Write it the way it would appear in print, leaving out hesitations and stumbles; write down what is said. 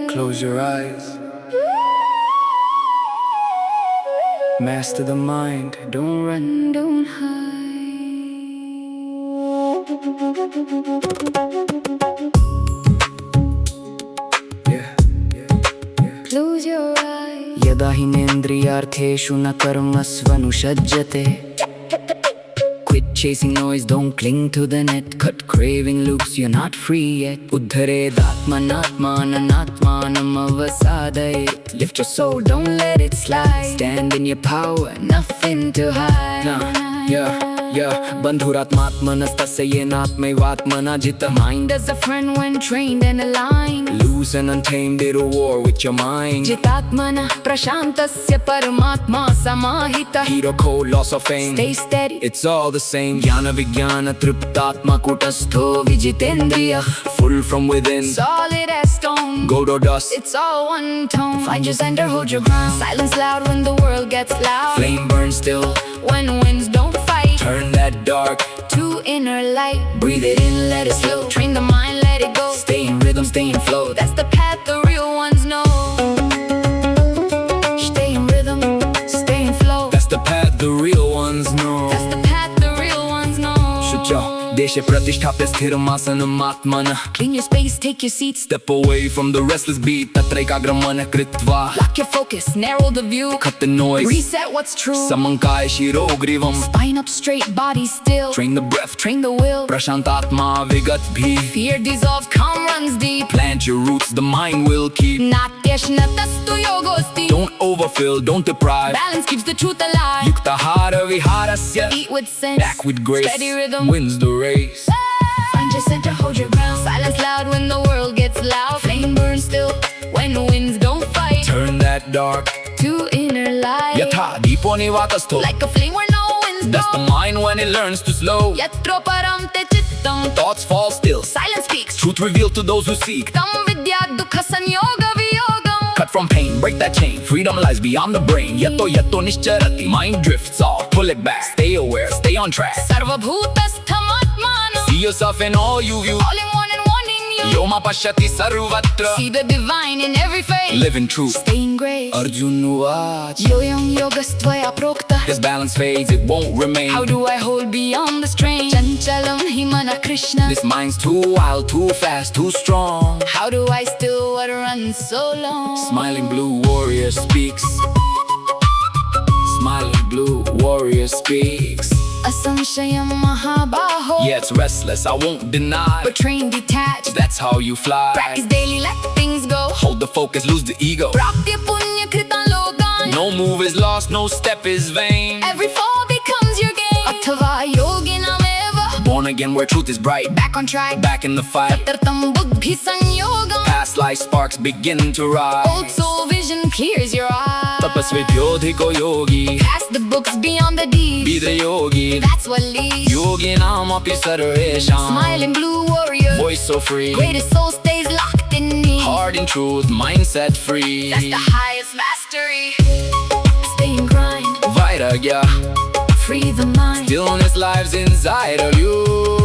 Close your eyes. Master the mind. Don't run, don't hide. Close your eyes. Yada hinendriyartheshu na karmasvanusajjate. Quit chasing noise, don't cling to the net. Cut craving loops, you're not free yet. Uddharedatmanatmananatmanam avasadayet. Lift your soul, don't let it slide. Stand in your power, nothing to hide. Bandhuratmatmanastasyenatmaivatmana jita. Mind as a friend when trained and aligned. Loose and untamed, it'll war with your mind. Jitatmana prashantasya paramatma samahita. Hero code, loss of fame. Stay steady, it's all the same. Jnana vijnana triptatma kutastho vijitendriya. Full from within, solid as stone. Gold or dust, it's all one tone. Find your center, hold your ground. Silence loud when the world gets loud. Flame burns still when winds don't fight. Turn that dark to inner light. Breathe it in, let it flow. Train the mind, let it go. Stay in rhythm, stay in flow. That's the path the real ones know. Stay in rhythm, stay in flow. That's the path the real ones know. That's the path the real ones know. Shucho deshe pratishthapya sthiramasana atmana. Clean your space, take your seat. Step away from the restless beat. Tatraikagramana kritva. Lock your focus, narrow the view. Cut the noise, reset what's true. Samankaya shirogrivam. Spine up straight, body still. Train the breath, train the will. Prashantatma vigat bhi. Fear dissolves, calm runs deep. Plant your roots, the mind will keep. Natyashnatastu yogosti. Don't overfill, don't deprive. Balance keeps the truth alive. Yuktahara viharasya. Eat with sense, back with grace. Steady rhythm wins the race. Find your center, hold your ground. Silence loud when the world gets loud. Flame burns still when winds don't fight. Turn that dark to inner light. Yatha deepo nivatastho. Like a flame where no winds blow. That's the mind when it learns to slow. Yatro paramte chittam. Thoughts fall still, silence speaks. Truth revealed to those who seek. Tam vidya dukha sanyoga viyogam. Cut from pain, break that chain. Freedom lies beyond the brain. Yato yato nischarati. Mind drifts off, pull it back. Stay aware, stay on track. Sarva bhutasthamaatmana. See yourself in all you view. All in one and one in you. Yoma pashyati sarvatra. See the divine in every face. Live in truth, stay in grace. Arjun Uvach. Yoyam yogastvaya prokta. This balance fades, it won't remain. How do I hold beyond the strain? Chanchalam himana Krishna. This mind's too wild, too fast, too strong. How do I still what runs so long? Smiling blue warrior speaks. Smiling blue warrior speaks. Asamshayam mahabaho. Yeah, it's restless, I won't deny. But train detached, that's how you fly. Practice daily, let things go. Hold the focus, lose the ego. Praptya punya kritan logan. No move is lost, no step is vain. Every fall becomes your gain. Atava yoginam eva. Born again where truth is bright. Back on track, back in the fight. Tatartam buddhi sanyogam. Past life sparks begin to rise. Old soul vision clears your eyes. Tapasvidyodhiko yogi. Past the books, beyond the deeds. Be the yogi, that's what leads. Yoginam api sarvesham. Smiling blue warrior, voice so free. Greatest soul stays locked in me. Heart in truth, mindset free. That's the highest mastery. Stay in grind, vairagya. Free the mind. Stillness lives inside of you.